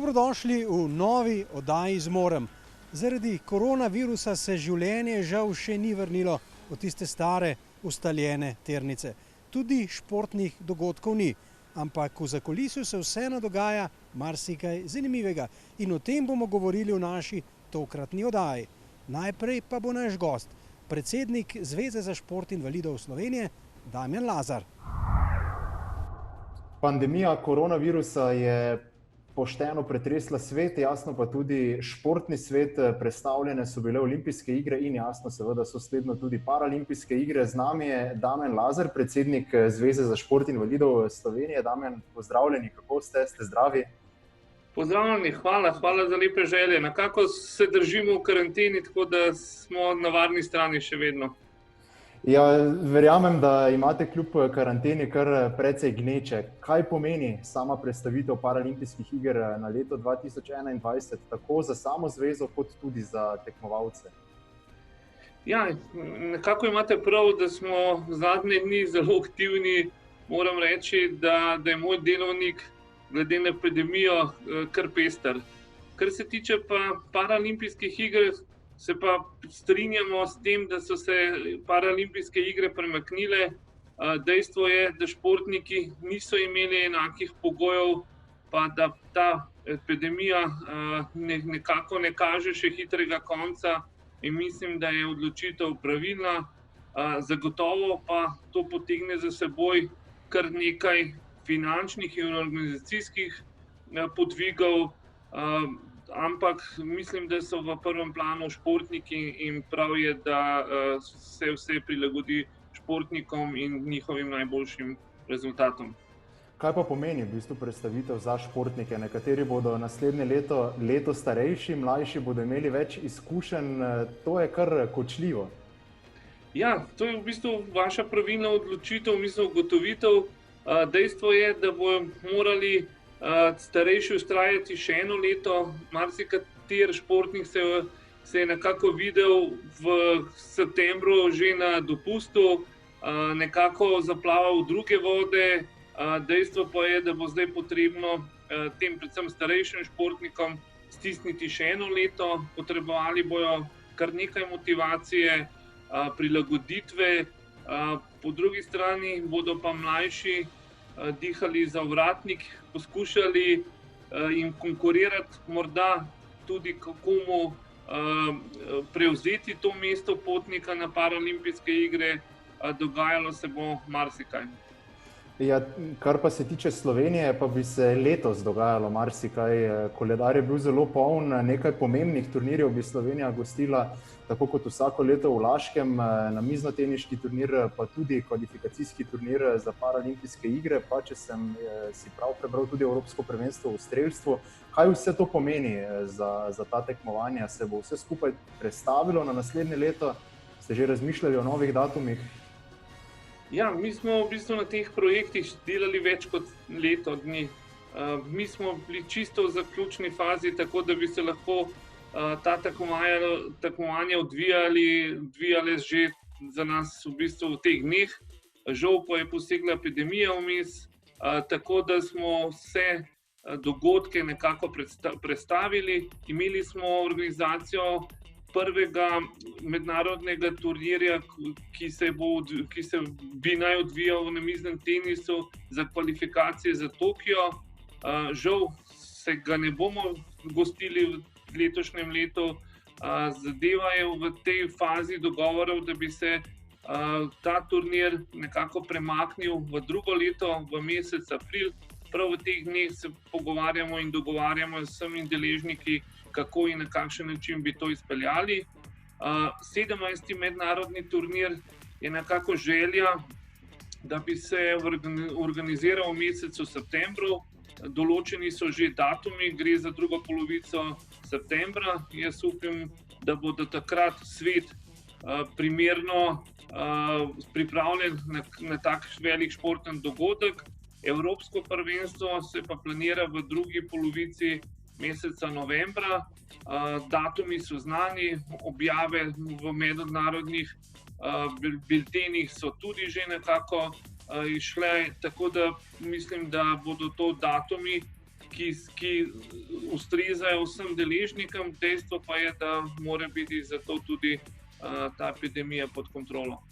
Dobrodošli v novi oddaji Zmorem. Zaradi koronavirusa se življenje žal še ni vrnilo v tiste stare, ustaljene tirnice. Tudi športnih dogodkov ni, ampak v zakulisju se vseeno dogaja marsikaj zanimivega. In o tem bomo govorili v naši tokratni oddaji. Najprej pa bo naš gost, predsednik Zveze za šport invalidov Slovenije, Damjan Lazar. Pandemija koronavirusa je pošteno pretresla svet, jasno pa tudi športni svet. Predstavljene so bile olimpijske igre in jasno seveda so sledno tudi paralimpijske igre. Z nami je Damjan Lazar, predsednik Zveze za šport invalidov Slovenije. Damjan, pozdravljeni, kako ste? Ste zdravi? Pozdravljeni, hvala za lepe želje. Nekako se držimo v karanteni, tako da smo na varni strani še vedno. Ja, verjamem, da imate kljub karanteni kar precej gneče. Kaj pomeni sama predstavitev paralimpijskih iger na leto 2021, tako za samo zvezo, kot tudi za tekmovalce? Ja, nekako imate prav, da smo zadnje dni zelo aktivni. Moram reči, da je moj delovnik glede na epidemijo kar pester. Kar se tiče pa paralimpijskih iger, se pa strinjamo s tem, da so se paralimpijske igre premaknile. Dejstvo je, da športniki niso imeli enakih pogojev, pa da ta epidemija nekako ne kaže še hitrega konca in mislim, da je odločitev pravilna. Zagotovo pa to potegne za seboj kar nekaj finančnih in organizacijskih podvigov, ampak mislim, da so v prvem planu športniki in prav je, da se vse prilagodi športnikom in njihovim najboljšim rezultatom. Kaj pa pomeni v bistvu predstavitev za športnike? Nekateri bodo naslednje leto starejši, mlajši bodo imeli več izkušenj, to je kar kočljivo. Ja, to je v bistvu vaša pravilna odločitev, mislim, ugotovitev. Dejstvo je, da bodo morali starejši vztrajati še eno leto. Marsikateri športnik se je nekako videl v septembru že na dopustu, nekako zaplaval v druge vode. Dejstvo pa je, da bo zdaj potrebno tem predvsem starejšim športnikom stisniti še eno leto. Potrebovali bojo kar nekaj motivacije, prilagoditve. Po drugi strani bodo pa mlajši dihali za ovratnik, poskušali jim konkurirati, morda tudi komu prevzeti to mesto potnika na paralimpijske igre. Dogajalo se bo marsikaj. Ja, kar pa se tiče Slovenije, pa bi se letos dogajalo marsikaj. Koledar je bil zelo poln, nekaj pomembnih turnirjev bi Slovenija gostila, tako kot vsako leto v Laškem, namiznoteniški turnir, pa tudi kvalifikacijski turnir za paralimpijske igre, pa če sem si prav prebral tudi Evropsko prvenstvo v strelstvu. Kaj vse to pomeni za ta tekmovanja? Se bo vse skupaj prestavilo na naslednje leto? Ste že razmišljali o novih datumih? Ja, mi smo v bistvu na teh projektih delali več kot leto dni. Mi smo bili čisto v zaključni fazi, tako da bi se lahko ta tekmovanja odvijale že za nas v bistvu v teh dneh. Žal pa je posegla epidemija vmes, tako da smo vse dogodke nekako prestavili. Imeli smo organizacijo prvega mednarodnega turnirja, ki se bi naj odvijal v namiznem tenisu za kvalifikacije za Tokio. Žal se ga ne bomo gostili v letošnjem letu. Zadeva je v tej fazi dogovorov, da bi se ta turnir nekako premaknil v drugo leto, v mesec april. Prav v teh dneh se pogovarjamo in dogovarjamo z vsemi deležniki, kako in na kakšen način bi to izpeljali. 17. mednarodni turnir je nekako želja, da bi se organiziral v mesecu septembru. Določeni so že datumi, gre za drugo polovico septembra. Jaz upam, da bo do takrat svet primerno pripravljen na tak velik športni dogodek. Evropsko prvenstvo se pa planira v drugi polovici meseca novembra. Datumi so znani, objave v mednarodnih biltenih so tudi že nekako izšle, tako da mislim, da bodo to datumi, ki ustrezajo vsem deležnikom. Dejstvo pa je, da mora biti zato tudi ta epidemija pod kontrolo.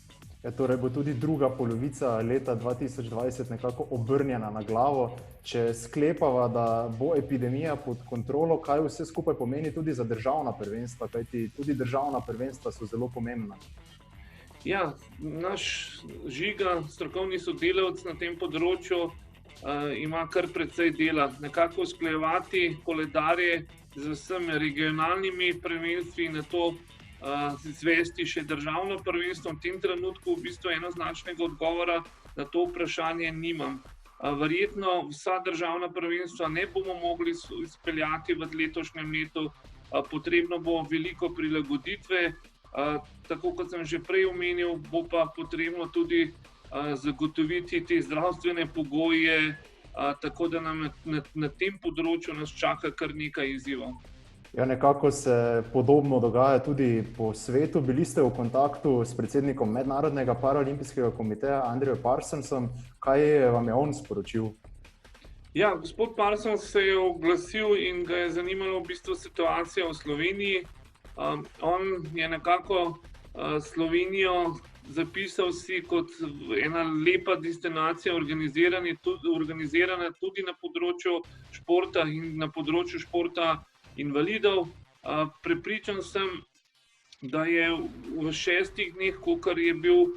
Ja, torej bo tudi druga polovica leta 2020 nekako obrnjena na glavo. Če sklepava, da bo epidemija pod kontrolo, kaj vse skupaj pomeni tudi za državna prvenstva, kajti tudi državna prvenstva so zelo pomembna. Ja, naš Žiga, strokovni sodelavec na tem področju, ima kar precej dela. Nekako usklajevati koledarje z vsemi regionalnimi prvenstvi in na to izvesti še državno prvenstvo. V tem trenutku v bistvu enoznačnega odgovora na to vprašanje nimam. Verjetno vsa državna prvenstva ne bomo mogli izpeljati v letošnjem letu. Potrebno bo veliko prilagoditve. Tako kot sem že prej omenil, bo pa potrebno tudi zagotoviti te zdravstvene pogoje, tako da nam na tem področju nas čaka kar nekaj izzivov. Ja, nekako se podobno dogaja tudi po svetu. Bili ste v kontaktu s predsednikom Mednarodnega paraolimpijskega komiteja Andrejem Parsonsom. Kaj vam je on sporočil? Ja, gospod Parsons se je oglasil in ga je zanimalo v bistvu situacija v Sloveniji. On je nekako Slovenijo zapisal si kot ena lepa destinacija, organizirana tudi na področju športa in na področju športa invalidov. Prepričan sem, da je v 6 dneh, kolikor je bil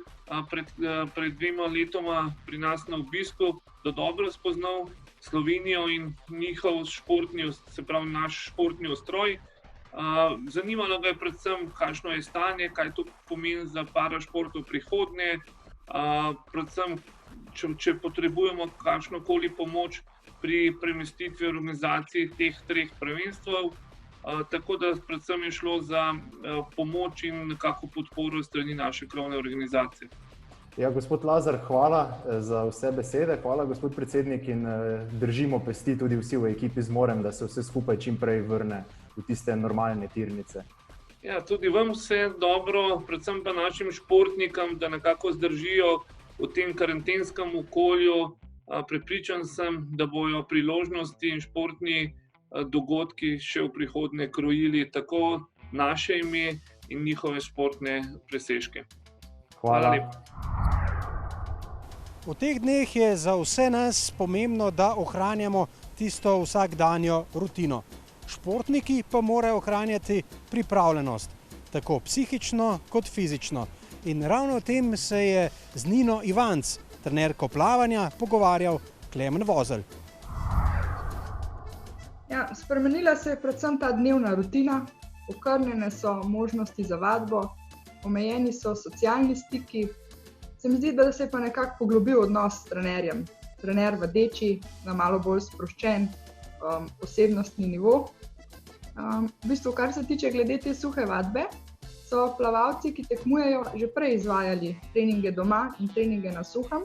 pred 2 letoma pri nas na obisku, da dobro spoznal Slovenijo in njihov športni, se pravi naš športni ustroj. Zanimalo ga je predvsem, kakšno je stanje, kaj to pomeni za parašport v prihodnje, predvsem, če potrebujemo kakšnokoli pomoč pri premestitvi organizaciji teh 3 prvenstv. Tako da predvsem je šlo za pomoč in nekako podporo strani naše krovne organizacije. Ja, gospod Lazar, hvala za vse besede, hvala gospod predsednik in držimo pesti tudi vsi v ekipi Zmorem, da se vse skupaj čim prej vrne v tiste normalne tirnice. Ja, tudi vam vse dobro, predvsem pa našim športnikom, da nekako zdržijo v tem karantenskem okolju. Prepričan sem, da bojo priložnosti in športni dogodki še v prihodnje krojili tako naše ime in njihove športne presežke. Hvala lepa. V teh dneh je za vse nas pomembno, da ohranjamo tisto vsakdanjo rutino. Športniki pa morajo ohranjati pripravljenost, tako psihično kot fizično. In ravno o tem se je z Nino Ivanc, trenerko plavanja, pogovarjal Klemen Vozelj. Ja, spremenila se je predvsem ta dnevna rutina, okrnjene so možnosti za vadbo, omejeni so socialni stiki. Se mi zdi, da se je pa nekako poglobil odnos s trenerjem. Trener vadeči na malo bolj sproščen osebnostni nivo. V bistvu, kar se tiče glede te suhe vadbe, so plavalci, ki tekmujejo, že prej izvajali treninge doma in treninge na suhem,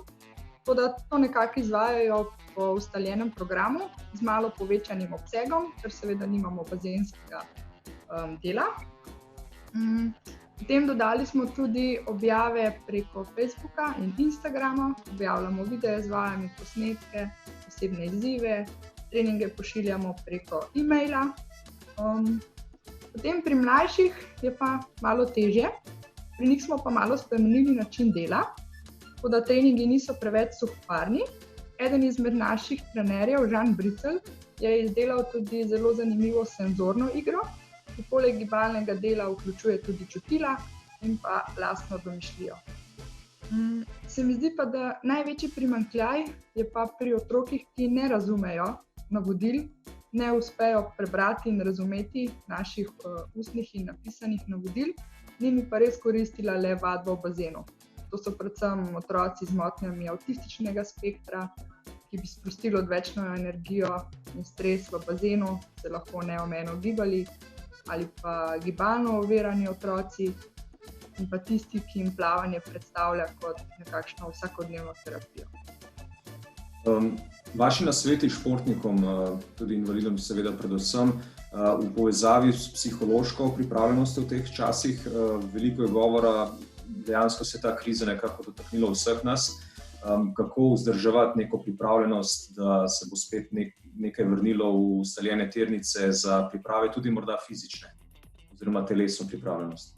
tako da to nekako izvajajo po ustaljenem programu z malo povečanim obsegom, ker seveda nimamo bazenskega dela. Potem dodali smo tudi objave preko Facebooka in Instagrama, objavljamo videe z vajami, posnetke, posebne izzive, treninge pošiljamo preko e-maila. Potem pri mlajših je pa malo težje, pri njih smo pa malo spremenili način dela, tako da treningi niso preveč suhoparni. Eden izmed naših trenerjev, Žan Bricelj, je izdelal tudi zelo zanimivo senzorno igro, ki poleg gibalnega dela vključuje tudi čutila in pa lastno domišljijo. Se mi zdi pa, da največji primanjkljaj je pa pri otrokih, ki ne razumejo navodil, ne uspejo prebrati in razumeti naših ustnih in napisanih navodil, ni mi pa res koristila le vadba v bazenu. To so predvsem otroci z motnjami avtističnega spektra, ki bi sprostili odvečno energijo in stres v bazenu, se lahko neomejeno gibali, ali pa gibalno ovirani otroci in pa tisti, ki jim plavanje predstavlja kot nekakšno vsakodnevno terapijo. Vaši nasveti športnikom, tudi invalidom seveda predvsem, v povezavi s psihološko pripravljenostjo v teh časih, veliko je govora, dejansko se ta kriza nekako dotaknila vseh nas, kako vzdrževati neko pripravljenost, da se bo spet nekaj vrnilo v ustaljene tirnice za priprave, tudi morda fizične oziroma telesno pripravljenost?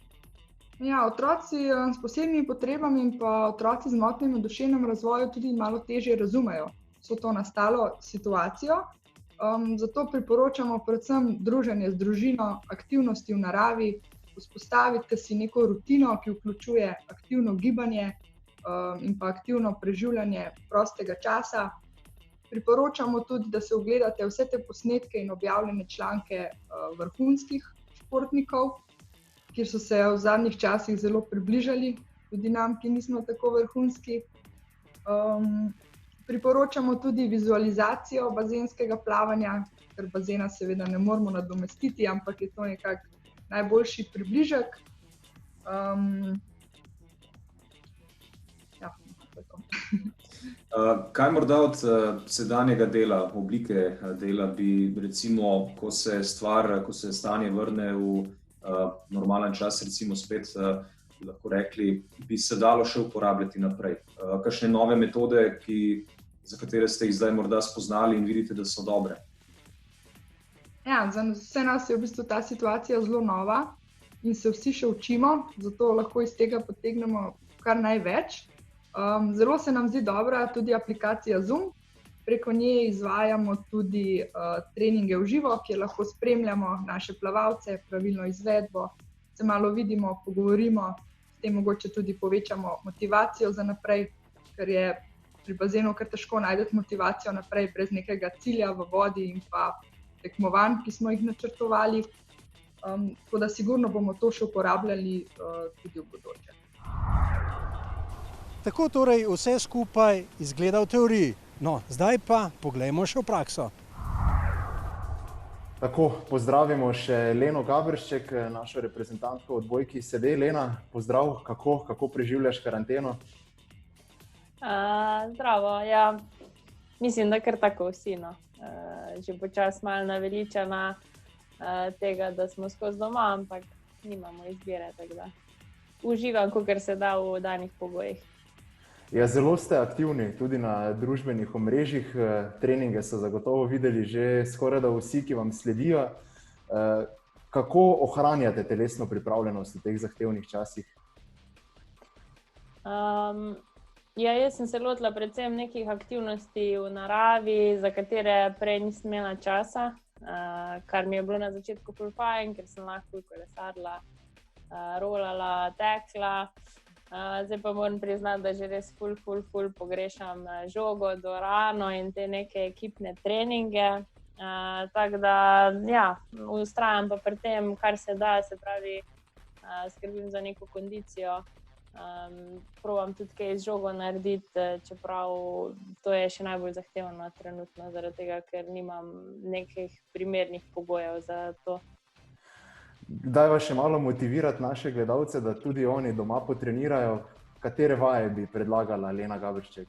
Ja, otroci s posebnimi potrebami in pa otroci z motnjami v duševnem razvoju tudi malo težje razumejo vso to nastalo situacijo. Zato priporočamo predvsem druženje z družino, aktivnosti v naravi, vzpostaviti si neko rutino, ki vključuje aktivno gibanje in pa aktivno preživljanje prostega časa. Priporočamo tudi, da se ogledate vse te posnetke in objavljene članke vrhunskih športnikov, kjer so se v zadnjih časih zelo približali tudi nam, ki nismo tako vrhunski. Priporočamo tudi vizualizacijo bazenskega plavanja, ker bazena seveda ne moremo nadomestiti, ampak je to nekako najboljši približek. Ja, tako. Kaj morda od sedanjega dela, oblike dela bi recimo, ko se stanje vrne v normalen čas, recimo spet lahko rekli, bi se dalo še uporabljati naprej? Kakšne nove metode, za katere ste jih zdaj morda spoznali in vidite, da so dobre? Ja, za vse nas je v bistvu ta situacija zelo nova in se vsi še učimo, zato lahko iz tega potegnemo kar največ. Zelo se nam zdi dobra tudi aplikacija Zoom. Preko nje izvajamo tudi treninge v živo, kjer lahko spremljamo naše plavalce, pravilno izvedbo, se malo vidimo, pogovorimo, s tem mogoče tudi povečamo motivacijo za naprej, ker je pri bazenu kar težko najti motivacijo naprej brez nekega cilja v vodi in pa tekmovanj, ki smo jih načrtovali. Tako da sigurno bomo to še uporabljali tudi v bodoče. Tako torej vse skupaj izgleda v teoriji. No, zdaj pa poglejmo še v prakso. Tako, pozdravimo še Leno Gaberšček, našo reprezentantko v odbojki sede. Lena, pozdrav, kako preživljaš karanteno? Zdravo, ja, mislim, da kar tako vsi, no. Že počas malo naveličana tega, da smo skozi doma, ampak nimamo izbire, tako da uživam, kakor se da v danih pogojih. Ja, zelo ste aktivni tudi na družbenih omrežjih, treninge so zagotovo videli že skoraj da vsi, ki vam sledijo. Kako ohranjate telesno pripravljenost v teh zahtevnih časih? Ja, jaz sem se lotila predvsem nekih aktivnosti v naravi, za katere prej nisem imela časa, kar mi je bilo na začetku ful fajn, ker sem lahko kolesarila, rolala, tekla. Zdaj pa moram priznati, da že res ful pogrešam žogo, dvorano in te neke ekipne treninge. Tako da, ja, vztrajam pa pri tem, kar se da, se pravi, skrbim za neko kondicijo. Probam tudi kaj z žogo narediti, čeprav to je še najbolj zahtevno trenutno, zaradi tega, ker nimam nekih primernih pogojev za to. Kdaj vas še malo motivirati naše gledalce, da tudi oni doma potrenirajo? Katere vaje bi predlagala Lena Gaberšček?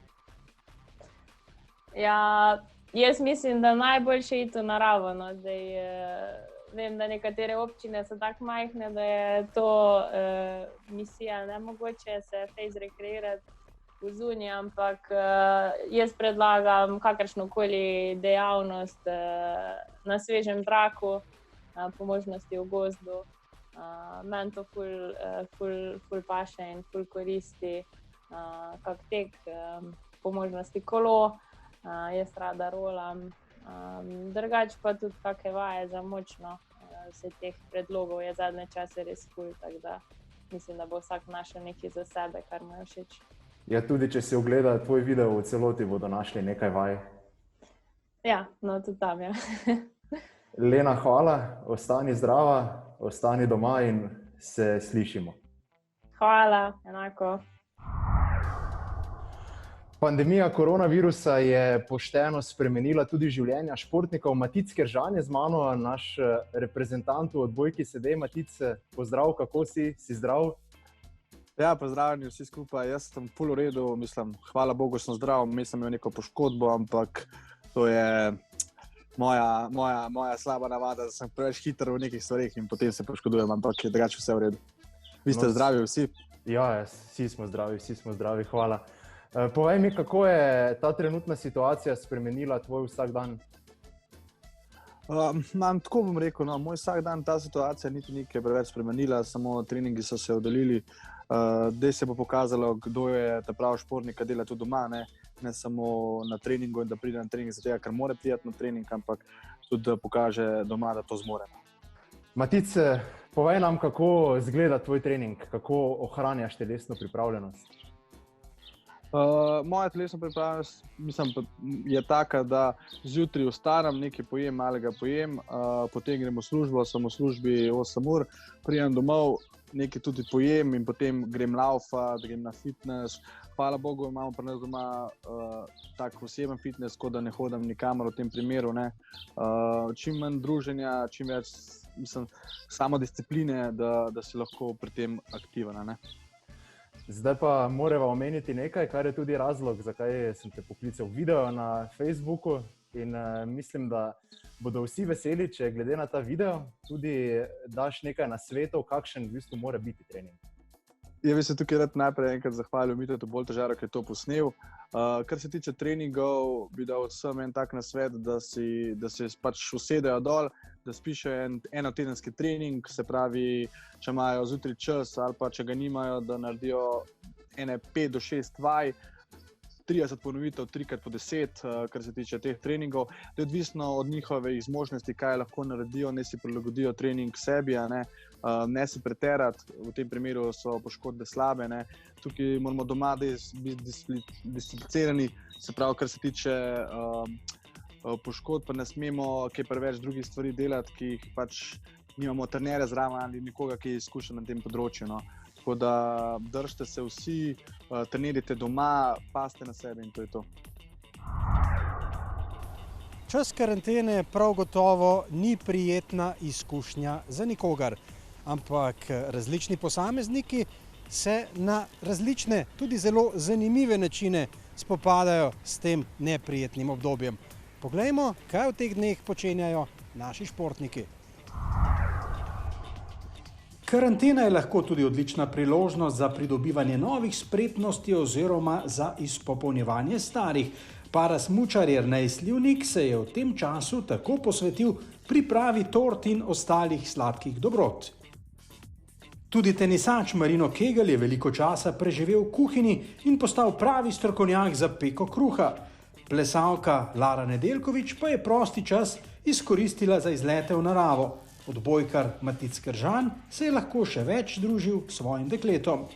Ja, jaz mislim, da najboljše iti v naravo, no. Zdaj, vem, da nekatere občine so tako majhne, da je to misija nemogoče se fejst rekreirati v zunji, ampak jaz predlagam kakršnokoli dejavnost na svežem zraku, po možnosti v gozdu. Meni to ful paše in ful koristi, kak tek, po možnosti kolo, jaz rada rolam. Drugače pa tudi kakšne vaje za močno, vse teh predlogov je zadnje čase res ful, tako da mislim, da bo vsak našel nekaj za sebe, kar mu je všeč. Ja, tudi če si ogleda tvoj video v celoti, bodo našli nekaj vaj. Ja, no tudi tam, ja. Lena, hvala, ostani zdrava, ostani doma in se slišimo. Hvala, enako. Pandemija koronavirusa je pošteno spremenila tudi življenja športnikov. Matic Keržan je z mano, naš reprezentant v odbojki sede. Matic, pozdrav, kako si? Si zdrav? Ja, pozdravljeni vsi skupaj. Jaz sem ful v redu, mislim, hvala Bogu sem zdrav, sem imel neko poškodbo, ampak to je moja slaba navada, da sem preveč hiter v nekih stvarih in potem se poškodujem, ampak je drugače vse v redu. Vi ste zdravi vsi? Ja, vsi smo zdravi, hvala. Povej mi, kako je ta trenutna situacija spremenila tvoj vsak dan? Tako bom rekel, no, moj vsak dan ta situacija niti nekaj preveč spremenila, samo treningi so se oddaljili. Zdaj se bo pokazalo, kdo je ta pravi športnik, ki dela tudi doma, ne samo na treningu in da pride na trening zato, ker mora priti na trening, ampak tudi da pokaže doma, da to zmore. Matic, povej nam, kako izgleda tvoj trening, kako ohranjaš telesno pripravljenost? Moja telesna pripravljenost je taka, da zjutraj vstanem, nekaj pojem, malega pojem, potem grem v službo, sem v službi 8 ur, pridem domov, nekaj tudi pojem in potem grem laufat, grem na fitness. Hvala Bogu, imamo pri nas doma tak oseben fitness, kot da ne hodim nikamor v tem primeru. Čim manj druženja, čim več samodiscipline, da si lahko pri tem aktiven. Zdaj pa moramo omeniti nekaj, kar je tudi razlog, zakaj sem te poklical video na Facebooku in mislim, da bodo vsi veseli, če glede na ta video tudi daš nekaj nasvetov, kakšen v bistvu mora biti trening. Ja bi se tukaj rad najprej enkrat zahvalil Mitjetu Boltežaru, ki je to posnel. Kar se tiče treningov, bi dal vsem en tak nasvet, da se pač usedejo dol, da spišejo enotedenski trening, se pravi, če imajo zjutraj čas ali pa če ga nimajo, da naredijo 5 do 6 vaj, 30 ponovitev, 3x10, kar se tiče teh treningov. To je odvisno od njihovih zmožnosti, kaj lahko naredijo, ne si prilagodijo trening sebi, ne si preterati, v tem primeru so poškodbe slabe. Tukaj moramo doma biti disciplinirani, se pravi, kar se tiče poškodb, pa ne smemo kaj preveč drugih stvari delati, ki jih pač nimamo trenerja zraven ali nikoga, ki je izkušen na tem področju. Tako da držite se vsi, trenirajte doma, pazite na sebe in to je to. Čas karantene prav gotovo ni prijetna izkušnja za nikogar, ampak različni posamezniki se na različne, tudi zelo zanimive načine spopadajo s tem neprijetnim obdobjem. Poglejmo, kaj v teh dneh počenjajo naši športniki. Karantena je lahko tudi odlična priložnost za pridobivanje novih spretnosti oziroma za izpopolnjevanje starih. Parasmučar Jernej Slivnik se je v tem času tako posvetil pripravi tort in ostalih sladkih dobrot. Tudi tenisač Marino Kegel je veliko časa preživel v kuhinji in postal pravi strokovnjak za peko kruha. Plesalka Lara Nedeljković pa je prosti čas izkoristila za izlete v naravo. Odbojkar Matic Kržan se je lahko še več družil s svojim dekletom.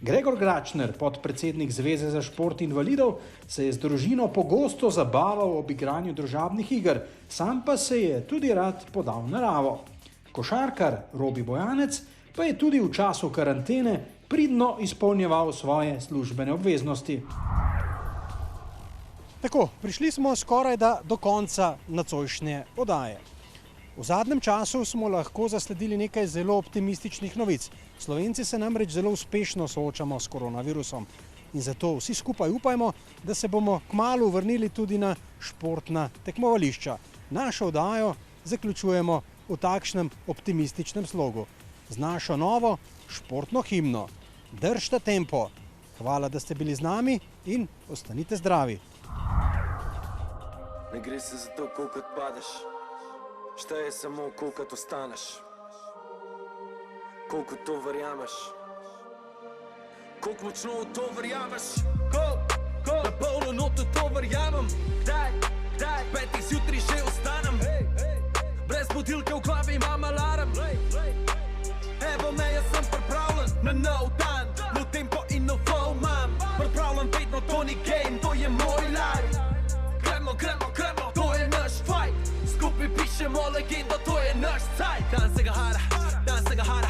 Gregor Gračner, podpredsednik Zveze za šport invalidov, se je z družino pogosto zabaval ob igranju družabnih iger, sam pa se je tudi rad podal v naravo. Košarkar Robi Bojanec pa je tudi v času karantene pridno izpolnjeval svoje službene obveznosti. Tako, prišli smo skorajda do konca nocojšnje oddaje. V zadnjem času smo lahko zasledili nekaj zelo optimističnih novic. Slovenci se namreč zelo uspešno soočamo s koronavirusom in zato vsi skupaj upajmo, da se bomo kmalu vrnili tudi na športna tekmovališča. Našo oddajo zaključujemo v takšnem optimističnem slogu z našo novo športno himno. Držite tempo. Hvala, da ste bili z nami in ostanite zdravi. Ne gre se za to, koliko padeš. Šteje samo, koliko ostaneš, koliko to verjameš, koliko močno v to verjameš, na polno noto to verjamem, kdaj, 5 zjutraj že ostanem, brez budilke v glavi imam alarm, evo me, jaz sem pripravljen na nov dan, nov tempo in nov flow imam, pripravljen vedno, to ni game, to je moj life, gremo, to je naš fight. Skupaj pišemo legendo, to je naš cajt. Dan se ga hara,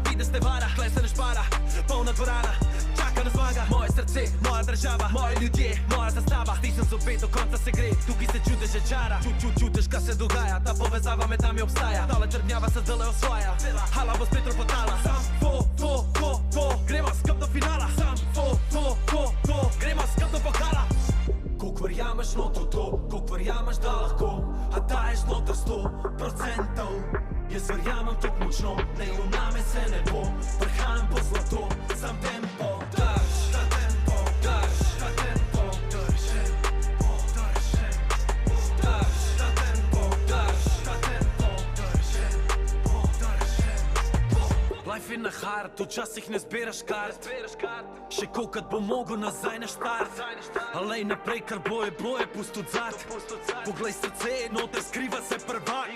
vide ste vara, klej se ne špara, polna dvorana, čaka na zmaga. Moje srce, moja država, moji ljudje, moja zastava. Stisnem zobe, do konca se gre, tukaj se čudež že čara. Čutiš, kaj se dogaja, ta povezava med nami obstaja. Tale trdnjava se zdaj osvaja, hala bo spet ropotala. Sam to, gremo skup do finala. Sam to, gremo skup do pokala. Koliko verjameš noto to, koliko verjameš da lahko, a daješ noter 100%. Jaz verjamem tako močno, ne uname se ne bo, prehajam po zlato, sam tempo. Drž, ta tempo, drž, ta tempo, drž, drž, ta tempo, drž, ta start, včasih ne zbiraš kart. Še kolikrat bo mogel nazaj na štart. Alej naprej, kar boje, pust od zad. Poglej srce, noter skriva se prvak.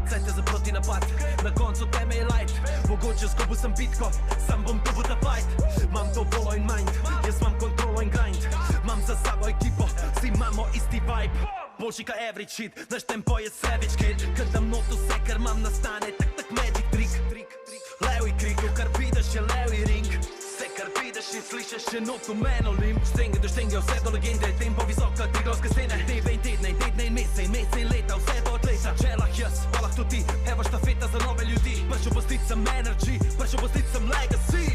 Cajte za proti napad, na koncu teme je light. Mogoče zgubil sem bitko, sam bom dobil ta fight. Mam to volo in mind, jaz mam kontrolo in grind. Mam za sabo ekipo, vsi imamo isti vibe. Boljši ka average shit, naš tempo je savage kid. Kad dam noto vse, kar mam nastane, tak magic trick. Levi krik, kar vidiš je levi ring. Vse kar vidiš in slišiš je noto menolim. Štenge do štenge, vse do legende, tempo visoka, triglavske scene. Dneve in tedne in mesece in leta, vse do atleta. Čelah jaz, palah to ti, evo štafeta za nove ljudi. Prišel bo stit sem energy, prišel bo stit sem legacy.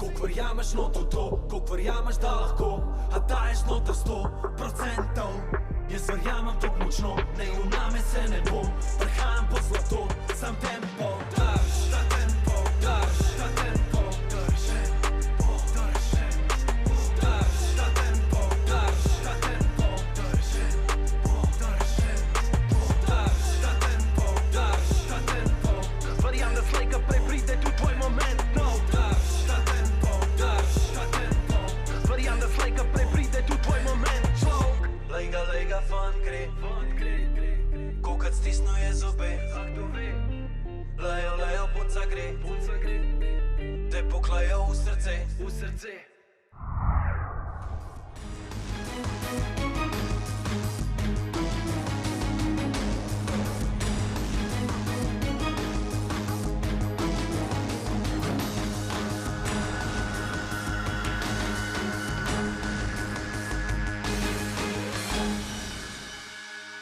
Kolik verjameš noto to, kolik verjameš da lahko, a daješ noter 100%. Jaz verjamem tok močno, ne uname se ne bom. Prehajam po zlato, sam tempo. Drž, ta tempo, drž, ta tempo, drž, tempo, drž, drž, ta tempo, drž, ta tempo, drž, tempo, drž, drž, ta tempo, drž, ta tempo. Verjam, da slej ka prej pride tu tvoj moment, no. Drž, ta tempo, drž, ta tempo. Verjam, da slej ka prej pride tu tvoj moment, človek. Lega, fan gre, kolikrat stisnuje zobe. Lejo, punca gre, te poklajo v srce.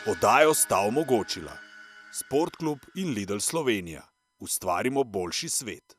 Oddajo sta omogočila Sportklub in Lidl Slovenija. Ustvarimo boljši svet.